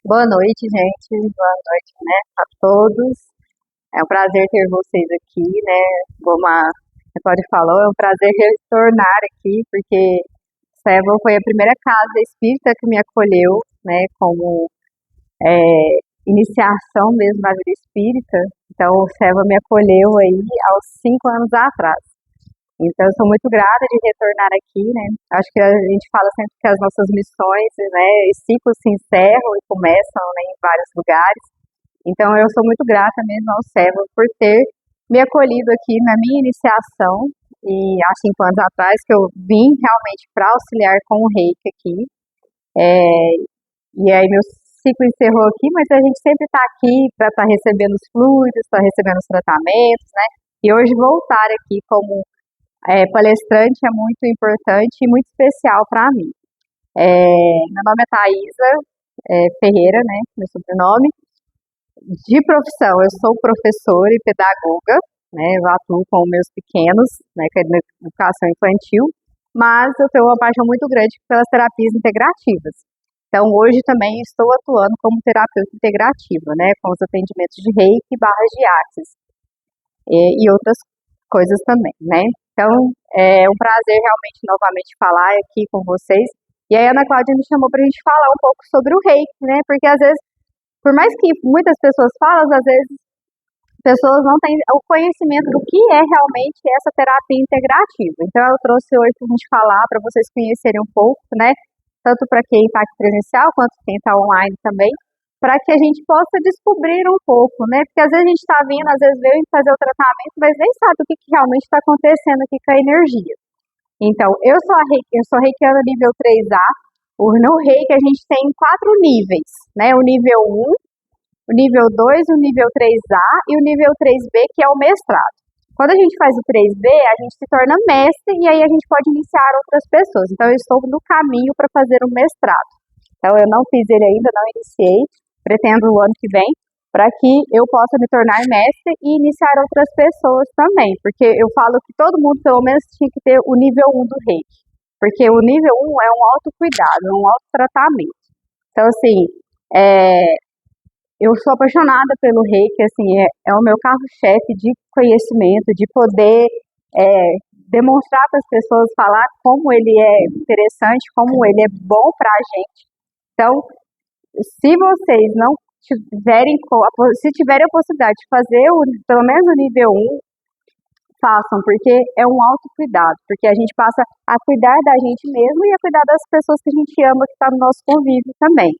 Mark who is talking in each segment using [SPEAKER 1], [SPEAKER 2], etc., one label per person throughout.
[SPEAKER 1] Boa noite, gente. Boa noite, né, a todos. É um prazer ter vocês aqui, né? Como a Nicole falou, é um prazer retornar aqui, porque Seva foi a primeira casa espírita que me acolheu, né, como é, iniciação mesmo na vida espírita. Então, o Seva me acolheu aí aos 5 anos atrás. Então, eu sou muito grata de retornar aqui, né? Acho que a gente fala sempre que as nossas missões, né, os ciclos se encerram e começam, né, em vários lugares. Então, eu sou muito grata mesmo ao Seva por ter me acolhido aqui na minha iniciação, e há 5 anos atrás, que eu vim realmente para auxiliar com o reiki aqui. E aí, meu ciclo encerrou aqui, mas a gente sempre está aqui para estar recebendo os fluidos, para recebendo os tratamentos, né? E hoje voltar aqui como palestrante é muito importante e muito especial para mim. Meu nome é Thaisa Ferreira, né? Meu sobrenome. De profissão, eu sou professora e pedagoga, né? Eu atuo com meus pequenos, né? Que é na educação infantil, mas eu tenho uma paixão muito grande pelas terapias integrativas. Então, hoje também estou atuando como terapeuta integrativa, né? Com os atendimentos de reiki, barras de axis e outras coisas também, né? Então, é um prazer realmente novamente falar aqui com vocês. E a Ana Cláudia me chamou para a gente falar um pouco sobre o reiki, né? Porque às vezes, por mais que muitas pessoas falam, às vezes pessoas não têm o conhecimento do que é realmente essa terapia integrativa. Então, eu trouxe hoje para a gente falar, para vocês conhecerem um pouco, né? Tanto para quem está aqui presencial, quanto quem está online também, para que a gente possa descobrir um pouco, né? Porque às vezes a gente está vindo, às vezes veio fazer o tratamento, mas nem sabe o que realmente está acontecendo aqui com a energia. Então, eu sou reikiana nível 3A. No reiki a gente tem 4 níveis, né? O nível 1, o nível 2, o nível 3A e o nível 3B, que é o mestrado. Quando a gente faz o 3B, a gente se torna mestre e aí a gente pode iniciar outras pessoas. Então, eu estou no caminho para fazer o mestrado. Então, eu não fiz ele ainda, não iniciei. Pretendo o ano que vem, para que eu possa me tornar mestre e iniciar outras pessoas também. Porque eu falo que todo mundo, pelo menos, tinha que ter o nível 1 do reiki. Porque o nível 1 é um autocuidado, é um autotratamento. Então, assim, eu sou apaixonada pelo reiki, assim, é o meu carro-chefe de conhecimento, de poder demonstrar para as pessoas, falar como ele é interessante, como ele é bom para a gente. Então, se vocês não tiverem, se tiverem a possibilidade de fazer pelo menos o nível 1, façam, porque é um autocuidado, porque a gente passa a cuidar da gente mesmo e a cuidar das pessoas que a gente ama, que está no nosso convívio também.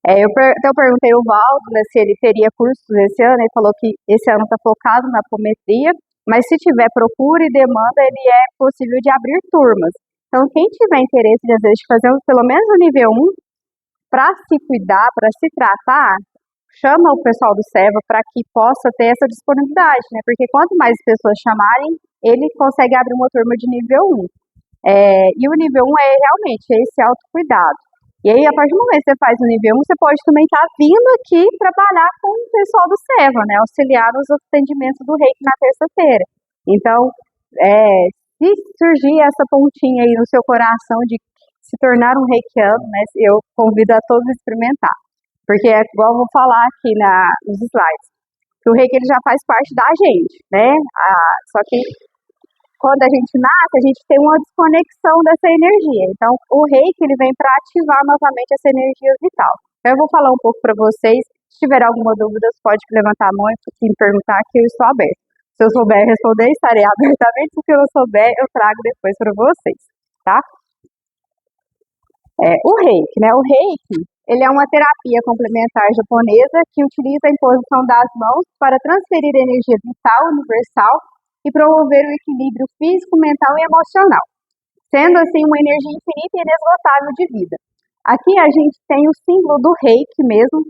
[SPEAKER 1] Então eu perguntei ao Valdo, né, se ele teria cursos esse ano, ele falou que esse ano está focado na apometria, mas se tiver procura e demanda, ele é possível de abrir turmas. Então, quem tiver interesse, às vezes, de fazer pelo menos o nível 1, para se cuidar, para se tratar, chama o pessoal do Seva para que possa ter essa disponibilidade, né? Porque quanto mais pessoas chamarem, ele consegue abrir uma turma de nível 1. E o nível 1 é realmente esse autocuidado. E aí, a partir do momento que você faz o nível 1, você pode também estar vindo aqui trabalhar com o pessoal do Seva, né? Auxiliar nos atendimentos do reiki na terça-feira. Então, se surgir essa pontinha aí no seu coração de se tornar um reikiano, né, eu convido a todos a experimentar. Porque é igual eu vou falar aqui nos slides, que o reiki ele já faz parte da gente, né? Só que quando a gente nasce, a gente tem uma desconexão dessa energia. Então, o reiki ele vem para ativar novamente essa energia vital. Então, eu vou falar um pouco para vocês. Se tiver alguma dúvida, pode levantar a mão e me perguntar, que eu estou aberto. Se eu souber responder, estarei abertamente. Se eu não souber, eu trago depois para vocês, tá? O reiki, né? O reiki, ele é uma terapia complementar japonesa que utiliza a imposição das mãos para transferir energia vital universal e promover o equilíbrio físico, mental e emocional, sendo assim uma energia infinita e inesgotável de vida. Aqui a gente tem o símbolo do reiki mesmo,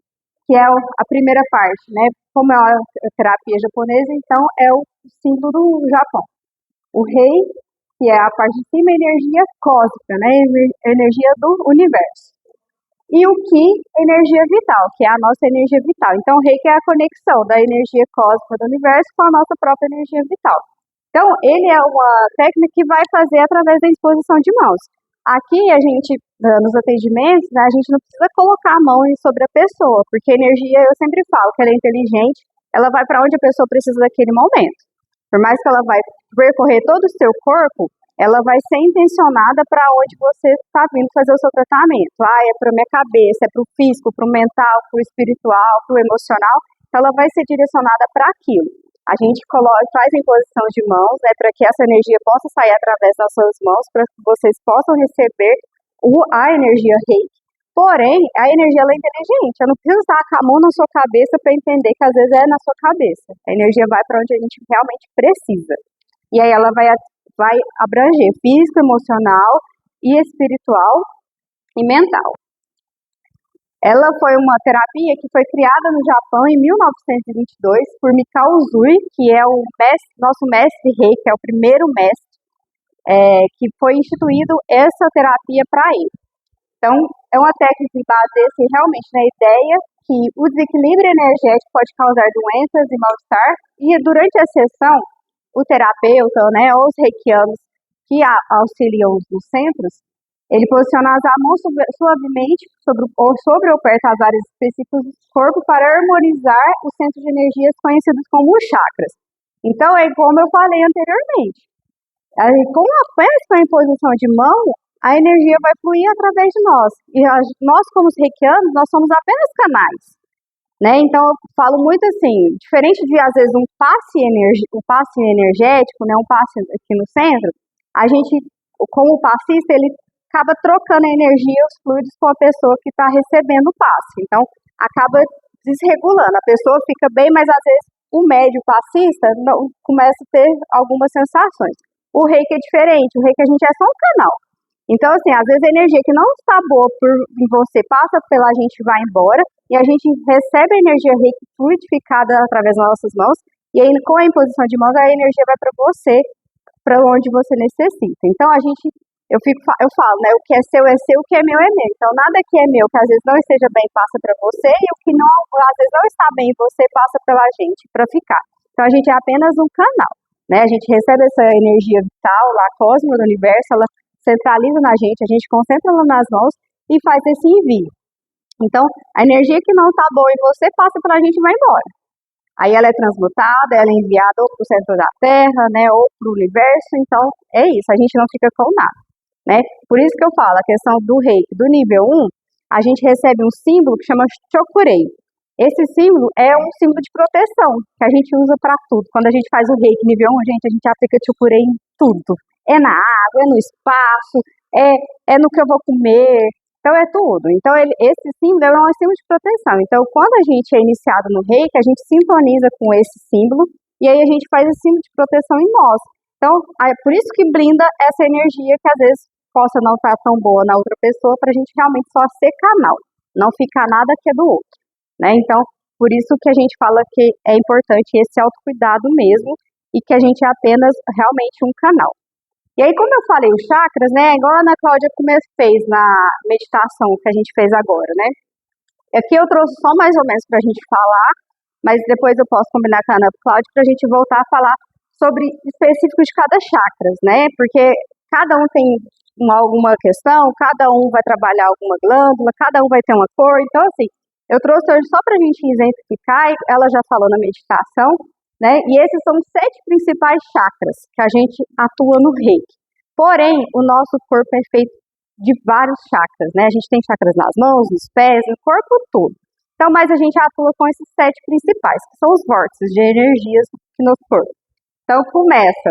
[SPEAKER 1] que é a primeira parte, né? Como é a terapia japonesa, então é o símbolo do Japão. O rei, que é a parte de cima, energia cósmica, né? Energia do universo. E o Ki, energia vital, que é a nossa energia vital. Então, o Reiki é a conexão da energia cósmica do universo com a nossa própria energia vital. Então, ele é uma técnica que vai fazer através da exposição de mãos. Aqui a gente, nos atendimentos, né, a gente não precisa colocar a mão sobre a pessoa, porque a energia, eu sempre falo que ela é inteligente, ela vai para onde a pessoa precisa daquele momento. Por mais que ela vai percorrer todo o seu corpo, ela vai ser intencionada para onde você está vindo fazer o seu tratamento. Ah, é para minha cabeça, é para o físico, para o mental, para o espiritual, para o emocional. Então, ela vai ser direcionada para aquilo. A gente faz a imposição de mãos, né, para que essa energia possa sair através das suas mãos, para que vocês possam receber a energia reiki. Porém, a energia ela é inteligente. Eu não preciso estar com a mão na sua cabeça para entender que às vezes é na sua cabeça. A energia vai para onde a gente realmente precisa. E aí ela vai abranger físico, emocional e espiritual e mental. Ela foi uma terapia que foi criada no Japão em 1922 por Mikao Usui, que é nosso mestre reiki, que é o primeiro mestre que foi instituído essa terapia para ele. Então, é uma técnica que baseia-se realmente na ideia que o desequilíbrio energético pode causar doenças e mal-estar, e durante a sessão, o terapeuta, né, ou os reikianos que auxiliam os centros, ele posiciona as mãos suavemente sobre ou perto das áreas específicas do corpo para harmonizar os centros de energias conhecidos como chakras. Então, é como eu falei anteriormente. Apenas com a imposição de mão, a energia vai fluir através de nós. E nós, como os reikianos, nós somos apenas canais. Né? Então, eu falo muito assim, diferente de, às vezes, um passe energético, né, um passe aqui no centro, a gente, como passista, ele acaba trocando a energia, os fluidos com a pessoa que está recebendo o passe. Então, acaba desregulando. A pessoa fica bem, mas às vezes o médio passista começa a ter algumas sensações. O reiki é diferente, o reiki a gente é só um canal. Então, assim, às vezes a energia que não está boa em você passa pela gente e vai embora, e a gente recebe a energia reiki fluidificada através das nossas mãos, e aí com a imposição de mãos a energia vai para você, para onde você necessita. Então, eu falo, né, o que é seu, o que é meu. Então, nada que é meu, que às vezes não esteja bem, passa para você, e o que não, às vezes não está bem em você, passa pela gente para ficar. Então, a gente é apenas um canal, né? A gente recebe essa energia vital, lá, cósmica do universo, ela centraliza na gente, a gente concentra ela nas mãos e faz esse envio. Então, a energia que não está boa em você, passa pela gente e vai embora. Aí ela é transmutada, ela é enviada ou para o centro da Terra, né, ou para o universo. Então, é isso, a gente não fica com nada. Né? Por isso que eu falo, a questão do reiki, do nível 1, a gente recebe um símbolo que chama Chokurei. Esse símbolo é um símbolo de proteção, que a gente usa para tudo. Quando a gente faz o reiki nível 1, a gente aplica Chokurei em tudo. É na água, é no espaço, é no que eu vou comer, então é tudo. Então esse símbolo é um símbolo de proteção. Então quando a gente é iniciado no reiki, a gente sintoniza com esse símbolo, e aí a gente faz esse símbolo de proteção em nós. Então, é por isso que blinda essa energia que às vezes possa não estar tão boa na outra pessoa, para a gente realmente só ser canal, não ficar nada que é do outro, né? Então, por isso que a gente fala que é importante esse autocuidado mesmo, e que a gente é apenas realmente um canal. E aí, como eu falei, os chakras, né, igual a Ana Cláudia fez na meditação que a gente fez agora, né? Aqui eu trouxe só mais ou menos para a gente falar, mas depois eu posso combinar com a Ana Cláudia para a gente voltar a falar sobre específicos de cada chakras, né? Porque cada um tem alguma questão, cada um vai trabalhar alguma glândula, cada um vai ter uma cor. Então, assim, eu trouxe hoje só para a gente exemplificar, ela já falou na meditação, né? E esses são os 7 principais chakras que a gente atua no reiki. Porém, o nosso corpo é feito de vários chakras, né? A gente tem chakras nas mãos, nos pés, no corpo todo. Então, mas a gente atua com esses 7 principais, que são os vórtices de energias no corpo. Então, começa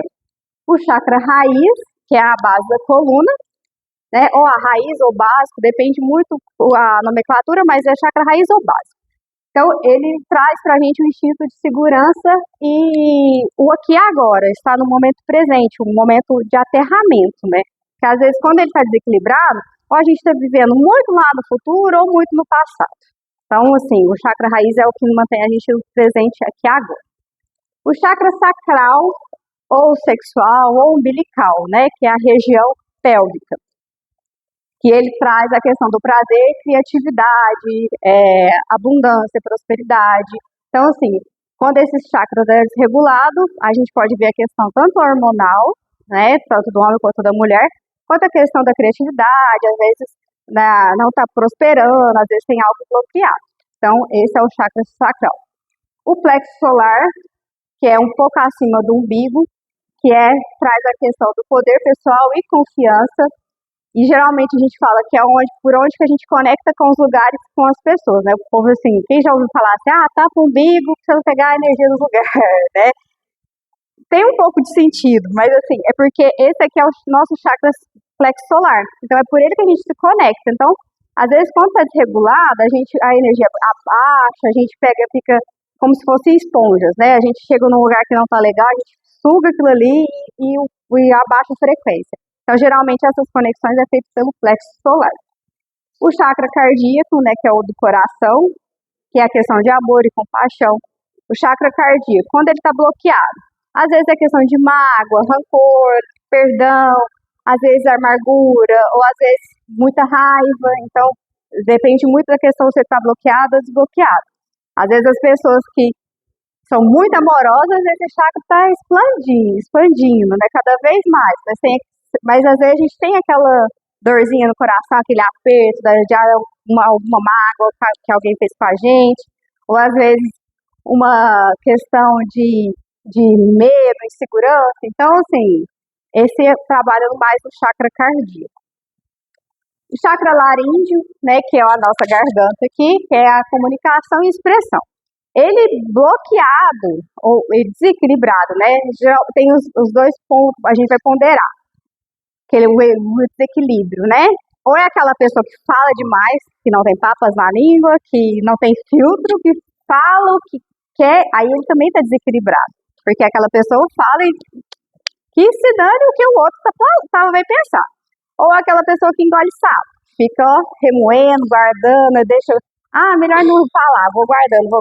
[SPEAKER 1] o chakra raiz, que é a base da coluna, né? Ou a raiz ou básico, depende muito a nomenclatura, mas é chakra raiz ou básico. Então, ele traz para a gente um instinto de segurança e o aqui e agora, está no momento presente, um momento de aterramento, né? Porque às vezes, quando ele está desequilibrado, ou a gente está vivendo muito lá no futuro ou muito no passado. Então, assim, o chakra raiz é o que mantém a gente no presente aqui e agora. O chakra sacral, ou sexual, ou umbilical, né? Que é a região pélvica, que ele traz a questão do prazer, criatividade, abundância, prosperidade. Então, assim, quando esses chakras é desregulado, a gente pode ver a questão tanto hormonal, né, tanto do homem quanto da mulher, quanto à questão da criatividade, às vezes não está prosperando, às vezes tem algo bloqueado. Então, esse é o chakra sacral. O plexo solar, que é um pouco acima do umbigo, traz a questão do poder pessoal e confiança. E geralmente a gente fala que é por onde que a gente conecta com os lugares, com as pessoas, né? O povo, assim, quem já ouviu falar assim, tapa o umbigo pra você não pegar a energia dos lugares, né? Tem um pouco de sentido, mas assim, é porque esse aqui é o nosso chakra plexo solar. Então é por ele que a gente se conecta. Então, às vezes, quando está desregulada, a energia abaixa, a gente fica como se fossem esponjas, né? A gente chega num lugar que não está legal, a gente suga aquilo ali e abaixa a frequência. Então, geralmente, essas conexões é feitas pelo plexo solar. O chakra cardíaco, né, que é o do coração, que é a questão de amor e compaixão. O chakra cardíaco, quando ele está bloqueado, às vezes é questão de mágoa, rancor, perdão, às vezes amargura, ou às vezes muita raiva. Então, depende muito da questão se está bloqueado ou desbloqueado. Às vezes as pessoas que são muito amorosas, esse chakra está expandindo, né, cada vez mais. Mas às vezes a gente tem aquela dorzinha no coração, aquele aperto de alguma mágoa que alguém fez com a gente, ou às vezes uma questão de medo, insegurança. Então, assim, esse trabalha mais no chakra cardíaco. O chakra laríngeo, né, que é a nossa garganta aqui, que é a comunicação e expressão. Ele bloqueado ou desequilibrado, né, tem os dois pontos, a gente vai ponderar. O desequilíbrio, né? Ou é aquela pessoa que fala demais, que não tem papas na língua, que não tem filtro, que fala o que quer, aí ele também está desequilibrado. Porque aquela pessoa fala e que se dane o que o outro vai pensar. Ou aquela pessoa que engole sapo, fica remoendo, guardando, deixa... melhor não falar, vou guardando,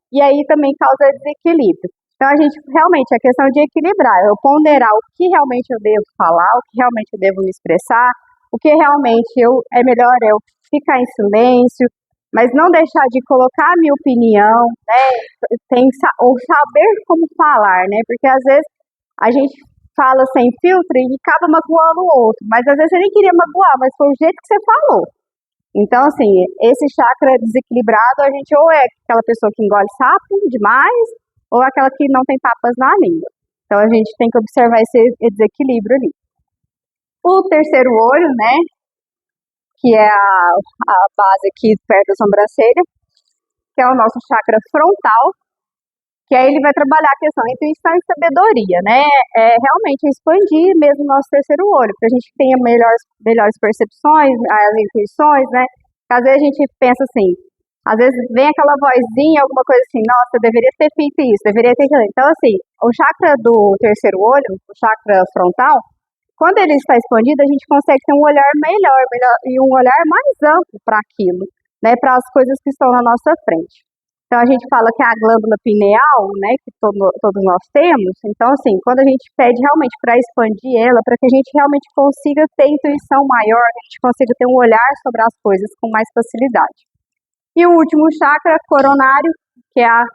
[SPEAKER 1] e aí também causa desequilíbrio. Então, a gente realmente, a questão de equilibrar, eu ponderar o que realmente eu devo falar, o que realmente eu devo me expressar, o que realmente é melhor eu ficar em silêncio, mas não deixar de colocar a minha opinião, né, ou saber como falar, né, porque às vezes a gente fala sem filtro e acaba magoando o outro, mas às vezes você nem queria magoar, mas foi o jeito que você falou. Então, assim, esse chakra desequilibrado, a gente ou é aquela pessoa que engole sapo demais, ou aquela que não tem papas na língua. Então, a gente tem que observar esse desequilíbrio ali. O terceiro olho, né, que é a base aqui perto da sobrancelha, que é o nosso chakra frontal, que aí ele vai trabalhar a questão de intuição e sabedoria, né, realmente expandir mesmo o nosso terceiro olho, para a gente tenha melhores percepções, as intuições, né, às vezes a gente pensa assim, às vezes vem aquela vozinha, alguma coisa assim, nossa, eu deveria ter feito isso, deveria ter aquilo. Então, assim, o chakra do terceiro olho, o chakra frontal, quando ele está expandido, a gente consegue ter um olhar melhor e um olhar mais amplo para aquilo, né, para as coisas que estão na nossa frente. Então, a gente fala que é a glândula pineal, né, que todos nós temos. Então, assim, quando a gente pede realmente para expandir ela, para que a gente realmente consiga ter intuição maior, que a gente consiga ter um olhar sobre as coisas com mais facilidade. E o último chakra coronário, que é a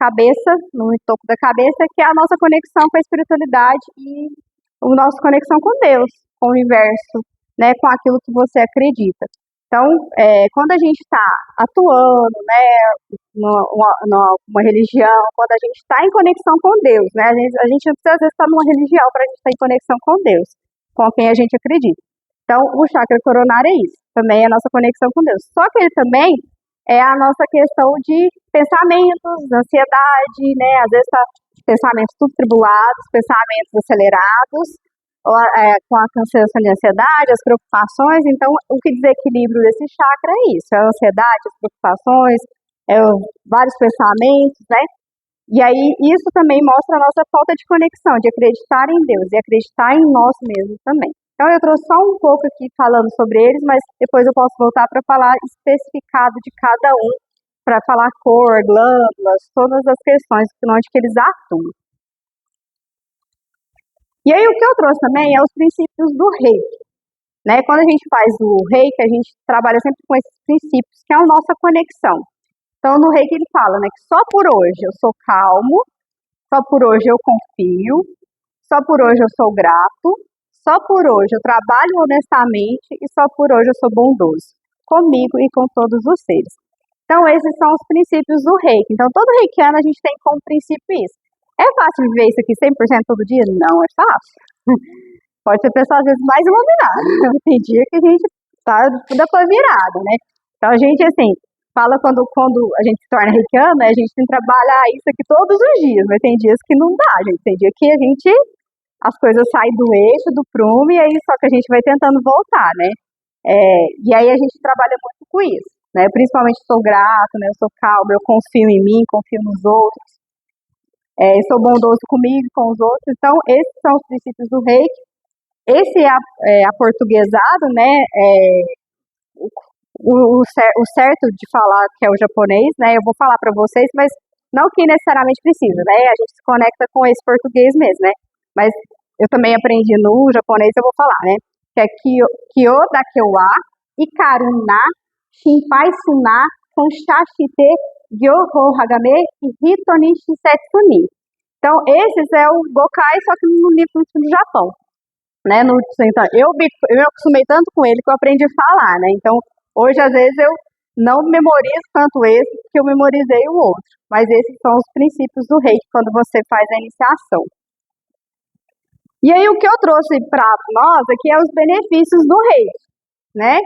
[SPEAKER 1] cabeça, no topo da cabeça, que é a nossa conexão com a espiritualidade e a nossa conexão com Deus, com o universo, né, com aquilo que você acredita. Então, quando a gente está atuando, né, numa religião, quando a gente está em conexão com Deus, né, a gente não precisa às vezes estar numa religião para a gente estar em conexão com Deus, com quem a gente acredita. Então, o chakra coronário é isso, também é a nossa conexão com Deus. Só que ele também é a nossa questão de pensamentos, ansiedade, né? Às vezes tá pensamentos tudo tribulados, pensamentos acelerados, com a cansaço de ansiedade, as preocupações. Então, o que desequilíbrio desse chakra é isso, é a ansiedade, as preocupações, vários pensamentos, né? E aí, isso também mostra a nossa falta de conexão, de acreditar em Deus e acreditar em nós mesmos também. Então, eu trouxe só um pouco aqui falando sobre eles, mas depois eu posso voltar para falar especificado de cada um, para falar cor, glândulas, todas as questões onde que eles atuam. E aí, o que eu trouxe também é os princípios do reiki, né? Quando a gente faz o reiki, a gente trabalha sempre com esses princípios, que é a nossa conexão. Então, no reiki ele fala, né, que só por hoje eu sou calmo, só por hoje eu confio, só por hoje eu sou grato, Só por hoje eu trabalho honestamente e só por hoje eu sou bondoso comigo e com todos os seres. Então, esses são os princípios do reiki. Então, todo reikiano a gente tem como princípio isso. É fácil viver isso aqui 100% todo dia? Não é fácil. Pode ser pessoa às vezes mais iluminada. Tem dia que a gente tá toda pra virada, né? Então, a gente, assim, fala quando a gente se torna reikiano, né, a gente tem que trabalhar isso aqui todos os dias, mas tem dias que não dá, gente. Tem dia que as coisas saem do eixo, do prumo, e aí só que a gente vai tentando voltar, né? E aí a gente trabalha muito com isso, né? Principalmente sou grato, né? Eu sou calma, eu confio em mim, confio nos outros, sou bondoso comigo e com os outros. Então, esses são os princípios do reiki. Esse aportuguesado, né? O certo de falar que é o japonês, né? Eu vou falar para vocês, mas não que necessariamente precisa, né? A gente se conecta com esse português mesmo, né? Mas eu também aprendi no japonês, eu vou falar, né? Que é Kyo da Kyowa, Ikaruna, Shinpai Suna, Konshashite, Gyoho Hagame e Hitoni Shisetsuni. Então, esses é o Gokai, só que no livro do Japão, né? Então, eu me acostumei tanto com ele que eu aprendi a falar, né? Então, hoje, às vezes, eu não memorizo tanto esse que eu memorizei o outro. Mas esses são os princípios do reiki quando você faz a iniciação. E aí, o que eu trouxe para nós aqui é os benefícios do reiki, né?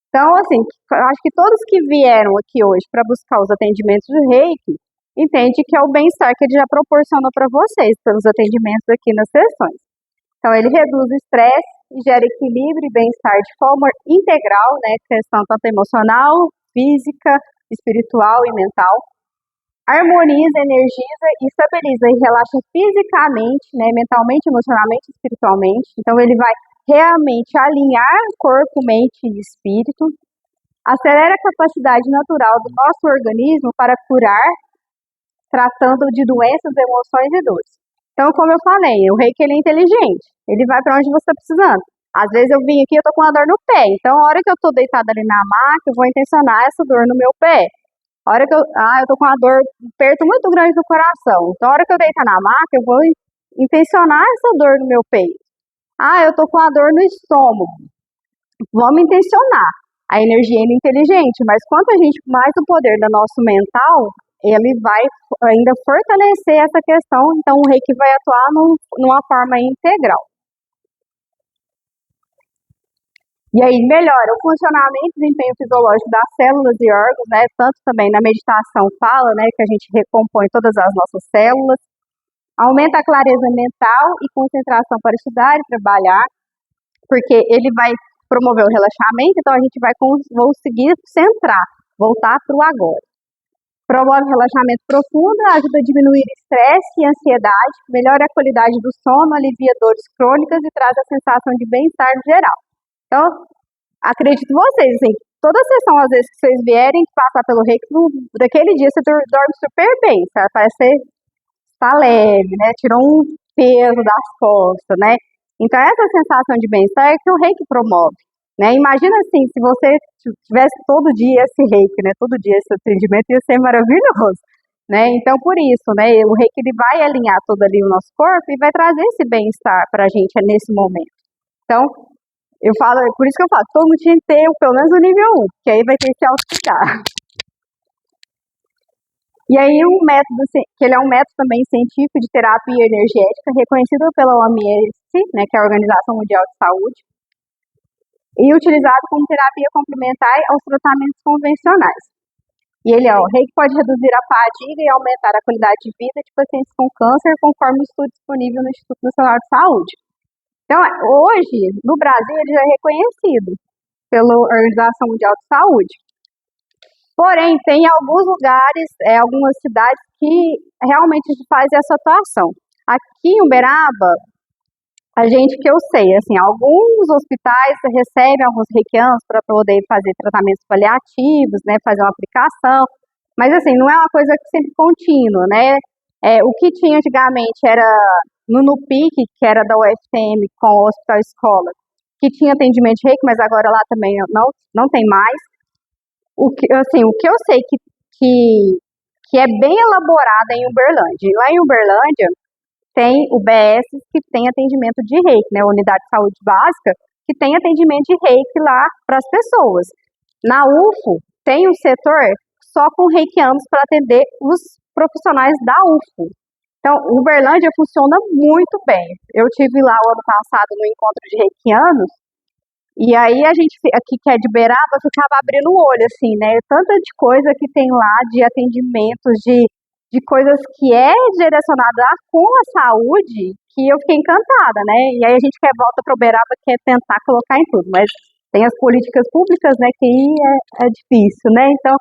[SPEAKER 1] Então, assim, eu acho que todos que vieram aqui hoje para buscar os atendimentos de reiki entende que é o bem-estar que ele já proporciona para vocês pelos atendimentos aqui nas sessões. Então, ele reduz o estresse e gera equilíbrio e bem-estar de forma integral, né? Questão tanto emocional, física, espiritual e mental. Harmoniza, energiza e estabiliza e relaxa fisicamente, né? Mentalmente, emocionalmente e espiritualmente. Então, ele vai realmente alinhar corpo, mente e espírito. Acelera a capacidade natural do nosso organismo para curar, tratando de doenças, emoções e dores. Então, como eu falei, o reiki ele é inteligente. Ele vai para onde você está precisando. Às vezes eu vim aqui e eu tô com uma dor no pé. Então, a hora que eu tô deitada ali na maca, eu vou intencionar essa dor no meu pé. A hora que eu tô com uma dor, um aperto muito grande no coração. Então, a hora que eu deitar na maca, eu vou intencionar essa dor no meu peito. Eu tô com a dor no estômago. Vamos intencionar. A energia é inteligente, mas quanto a gente mais o poder do nosso mental, ele vai ainda fortalecer essa questão. Então, o reiki vai atuar numa forma integral. E aí, melhora o funcionamento e desempenho fisiológico das células e órgãos, né? Tanto também na meditação fala, né, que a gente recompõe todas as nossas células. Aumenta a clareza mental e concentração para estudar e trabalhar, porque ele vai promover o relaxamento, então a gente vai conseguir centrar, voltar para o agora. Promove relaxamento profundo, ajuda a diminuir estresse e ansiedade, melhora a qualidade do sono, alivia dores crônicas e traz a sensação de bem-estar geral. Então, acredito em vocês, assim, toda sessão, às vezes, que vocês vierem passar pelo reiki, daquele dia você dorme super bem, sabe? Parece que está leve, né? Tirou um peso das costas, né? Então, essa sensação de bem-estar é que o reiki promove, né? Imagina assim, se você tivesse todo dia esse reiki, né? Todo dia esse atendimento ia ser maravilhoso, né? Então, por isso, né? O reiki ele vai alinhar todo ali o nosso corpo e vai trazer esse bem-estar para a gente nesse momento. Então, eu falo, por isso que eu falo, todo mundo tinha que ter pelo menos o nível 1, que aí vai ter esse autocuidado. E aí um método, que ele é um método também científico de terapia energética, reconhecido pela OMS, né, que é a Organização Mundial de Saúde, e utilizado como terapia complementar aos tratamentos convencionais. E ele, o reiki pode reduzir a fadiga e aumentar a qualidade de vida de pacientes com câncer, conforme o estudo disponível no Instituto Nacional de Saúde. Então, hoje, no Brasil, ele já é reconhecido pela Organização Mundial de Saúde. Porém, tem alguns lugares, algumas cidades que realmente fazem essa atuação. Aqui em Uberaba, que eu sei, assim, alguns hospitais recebem alguns reikianos para poder fazer tratamentos paliativos, né, fazer uma aplicação, mas assim, não é uma coisa sempre contínua, né? O que tinha antigamente era no NUPIC, que era da UFM, com o Hospital Escola, que tinha atendimento de reiki, mas agora lá também não tem mais. O que eu sei que é bem elaborado em Uberlândia. Lá em Uberlândia, tem UBS que tem atendimento de reiki, né? Unidade de saúde básica, que tem atendimento de reiki lá para as pessoas. Na UFO, tem um setor só com reikianos para atender os profissionais da UFO. Então, Uberlândia funciona muito bem. Eu tive lá o ano passado no encontro de reikianos, e aí a gente aqui que é de Beraba ficava abrindo o olho, assim, né? Tanta de coisa que tem lá de atendimentos, de coisas que é direcionada com a saúde, que eu fiquei encantada, né? E aí a gente quer volta para Uberaba, quer tentar colocar em tudo, mas tem as políticas públicas, né? Que aí é difícil, né? Então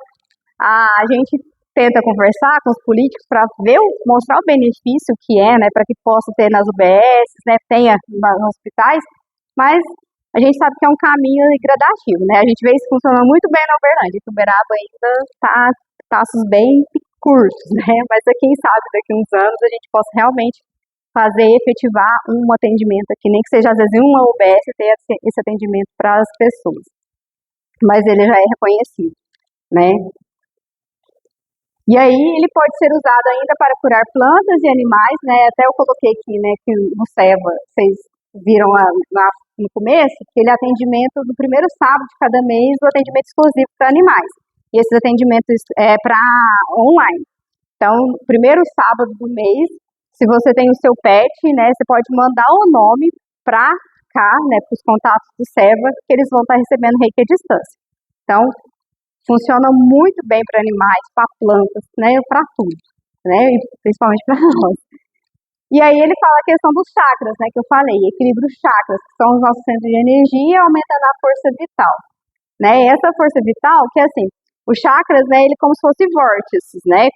[SPEAKER 1] a gente tenta conversar com os políticos para ver, mostrar o benefício que é, né? Para que possa ter nas UBS, né? Tenha nos hospitais, mas a gente sabe que é um caminho gradativo, né? A gente vê isso funcionando muito bem na Uberlândia, que Uberaba ainda está passos bem curtos, né? Mas quem sabe daqui a uns anos a gente possa realmente fazer, efetivar um atendimento aqui, nem que seja às vezes em uma UBS ter esse atendimento para as pessoas. Mas ele já é reconhecido, né? E aí ele pode ser usado ainda para curar plantas e animais, né? Até eu coloquei aqui, né, que no SEVA, vocês viram lá no começo, que ele é atendimento do primeiro sábado de cada mês, o atendimento exclusivo para animais. E esses atendimentos é para online. Então, primeiro sábado do mês, se você tem o seu pet, né, você pode mandar o nome para cá, né, para os contatos do SEVA, que eles vão estar recebendo reiki à distância. Então, funciona muito bem para animais, para plantas, né, para tudo, né, e principalmente para nós. E aí ele fala a questão dos chakras, né, que eu falei, equilíbrio chakras, que são os nossos centros de energia, aumentando a força vital, né, e essa força vital, que é assim, os chakras, né, ele como se fosse vórtices, né,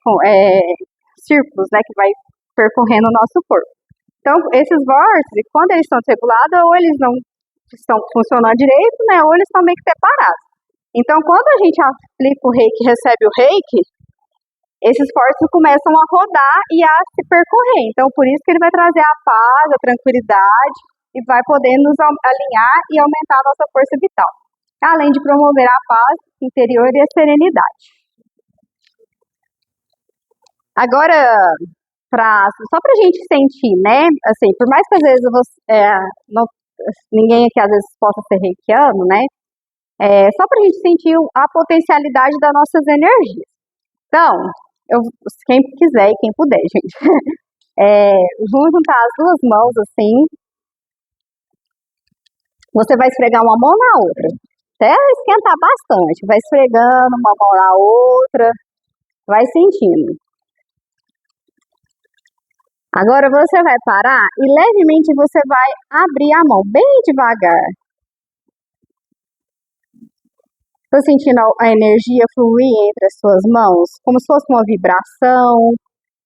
[SPEAKER 1] círculos, né, que vai percorrendo o nosso corpo. Então, esses vórtices, quando eles estão desregulados, ou eles não estão funcionando direito, né, ou eles estão meio que separados. Então, quando a gente aplica o reiki, recebe o reiki, esses vórtices começam a rodar e a se percorrer. Então, por isso que ele vai trazer a paz, a tranquilidade e vai poder nos alinhar e aumentar a nossa força vital. Além de promover a paz interior e a serenidade. Agora, só para a gente sentir, né? Assim, por mais que às vezes ninguém aqui às vezes possa ser reikiano, né? Só para a gente sentir a potencialidade das nossas energias. Então, quem quiser e quem puder, gente. Vamos juntar as duas mãos assim. Você vai esfregar uma mão na outra. Até esquentar bastante. Vai esfregando uma mão na outra. Vai sentindo. Agora você vai parar e levemente você vai abrir a mão, bem devagar. Estou sentindo a energia fluir entre as suas mãos, como se fosse uma vibração,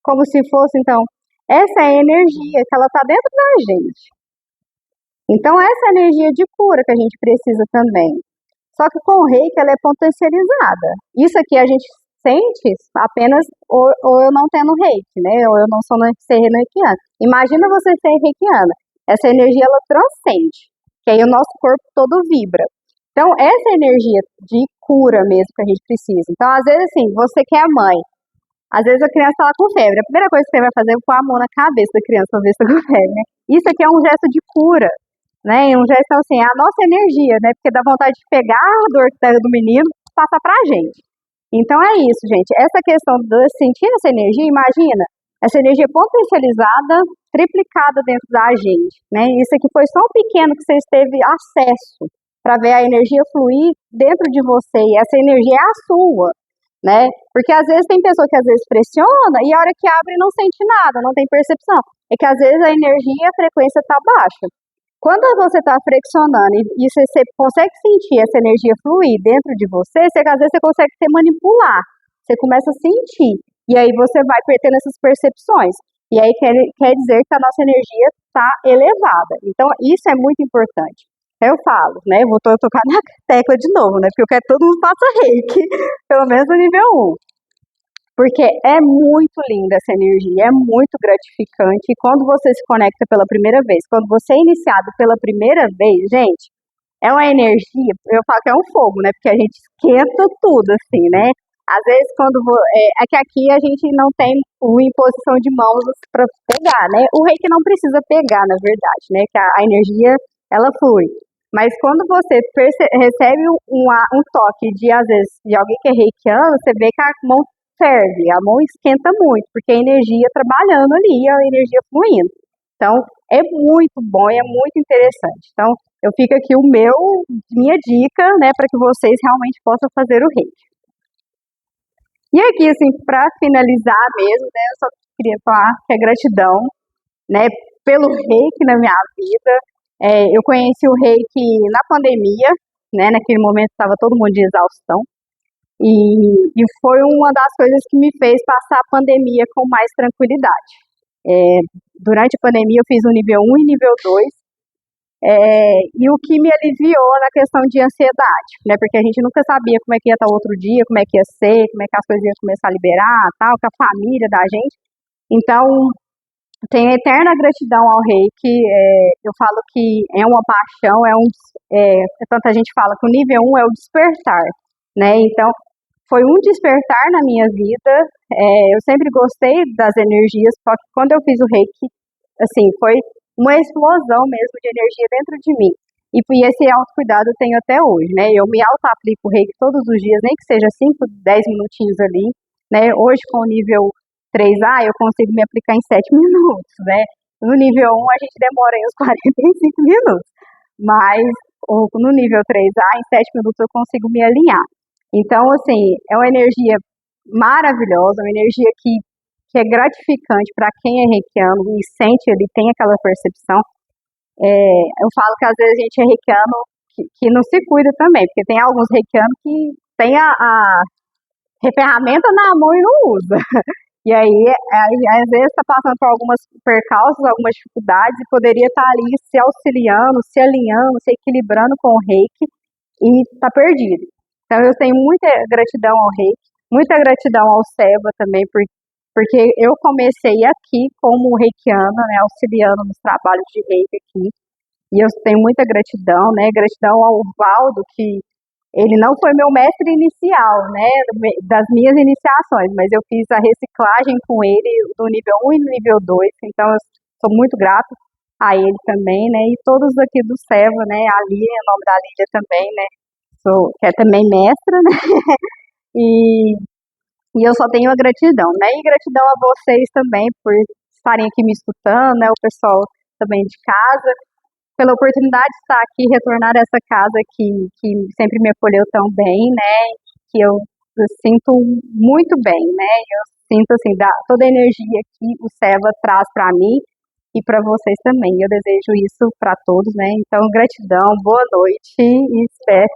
[SPEAKER 1] como se fosse, então, essa é a energia que ela está dentro da gente. Então, essa é a energia de cura que a gente precisa também. Só que com o reiki ela é potencializada. Isso aqui a gente sente apenas ou eu não tendo reiki, né? Ou eu não sou ser reikiana. Imagina você ser reikiana. Essa energia ela transcende, que aí o nosso corpo todo vibra. Então, essa energia de cura mesmo que a gente precisa. Então, às vezes, assim, você que é a mãe, às vezes a criança está lá com febre. A primeira coisa que você vai fazer é pôr a mão na cabeça da criança para ver se está com febre, né? Isso aqui é um gesto de cura, né? Um gesto, assim, é a nossa energia, né? Porque dá vontade de pegar a dor que tá do menino e passar pra gente. Então, é isso, gente. Essa questão de sentir essa energia, imagina, essa energia potencializada, triplicada dentro da gente, né? Isso aqui foi só um pequeno que vocês teve acesso para ver a energia fluir dentro de você, e essa energia é a sua, né? Porque às vezes tem pessoa que às vezes pressiona e a hora que abre não sente nada, não tem percepção. É que às vezes a energia, a frequência está baixa. Quando você está flexionando e você consegue sentir essa energia fluir dentro de você, às vezes você consegue se manipular, você começa a sentir, e aí você vai tendo essas percepções. E aí quer dizer que a nossa energia está elevada. Então, isso é muito importante. Eu falo, né? Vou tocar na tecla de novo, né? Porque eu quero que todo mundo faça reiki, pelo menos no nível 1. Porque é muito linda essa energia, é muito gratificante. E quando você se conecta pela primeira vez, quando você é iniciado pela primeira vez, gente, é uma energia, eu falo que é um fogo, né? Porque a gente esquenta tudo, assim, né? Às vezes, é que aqui a gente não tem o imposição de mãos para pegar, né? O reiki não precisa pegar, na verdade, né? Que a energia, ela flui. Mas quando você recebe um toque de, às vezes, de alguém que é reikiano, você vê que a mão ferve, a mão esquenta muito, porque a energia trabalhando ali, a energia fluindo. Então, é muito bom e é muito interessante. Então, eu fico aqui minha dica, né, para que vocês realmente possam fazer o reiki. E aqui, assim, para finalizar mesmo, né, eu só queria falar que é gratidão, né, pelo reiki na minha vida. Eu conheci o reiki na pandemia, né, naquele momento estava todo mundo de exaustão, e foi uma das coisas que me fez passar a pandemia com mais tranquilidade. Durante a pandemia eu fiz o nível 1 e nível 2, e o que me aliviou na questão de ansiedade, né? Porque a gente nunca sabia como é que ia estar outro dia, como é que ia ser, como é que as coisas iam começar a liberar, tal, com a família da gente. Então, tenho eterna gratidão ao reiki. Eu falo que é uma paixão, tanta gente fala que o nível 1 é o despertar, né? Então, foi um despertar na minha vida. Eu sempre gostei das energias, só que quando eu fiz o reiki, assim, foi uma explosão mesmo de energia dentro de mim. E esse autocuidado eu tenho até hoje, né? Eu me auto-aplico o reiki todos os dias, nem que seja 5, 10 minutinhos ali, né? Hoje, com o nível 3A, eu consigo me aplicar em 7 minutos, né? No nível 1, a gente demora aí uns 45 minutos. Mas no nível 3A, em 7 minutos, eu consigo me alinhar. Então, assim, é uma energia maravilhosa, uma energia que é gratificante para quem é reikiano e sente ali, tem aquela percepção. Eu falo que às vezes a gente é reikiano que não se cuida também, porque tem alguns reikianos que tem a ferramenta na mão e não usa. E aí, às vezes está passando por algumas percalços, algumas dificuldades e poderia estar ali se auxiliando, se alinhando, se equilibrando com o reiki e está perdido. Então eu tenho muita gratidão ao reiki, muita gratidão ao Seva também, porque eu comecei aqui como reikiana, né, auxiliando nos trabalhos de reiki aqui, e eu tenho muita gratidão, né, gratidão ao Valdo, que ele não foi meu mestre inicial, né, das minhas iniciações, mas eu fiz a reciclagem com ele do nível 1 e do nível 2, então eu sou muito grata a ele também, né, e todos aqui do Seva, né, a Lília, o nome da Lília também, né, que é também mestra, né, e eu só tenho a gratidão, né? E gratidão a vocês também por estarem aqui me escutando, né? O pessoal também de casa, pela oportunidade de estar aqui, retornar a essa casa que sempre me acolheu tão bem, né? Que eu sinto muito bem, né? Eu sinto, assim, toda a energia que o Seva traz para mim e para vocês também. Eu desejo isso para todos, né? Então, gratidão, boa noite e espero.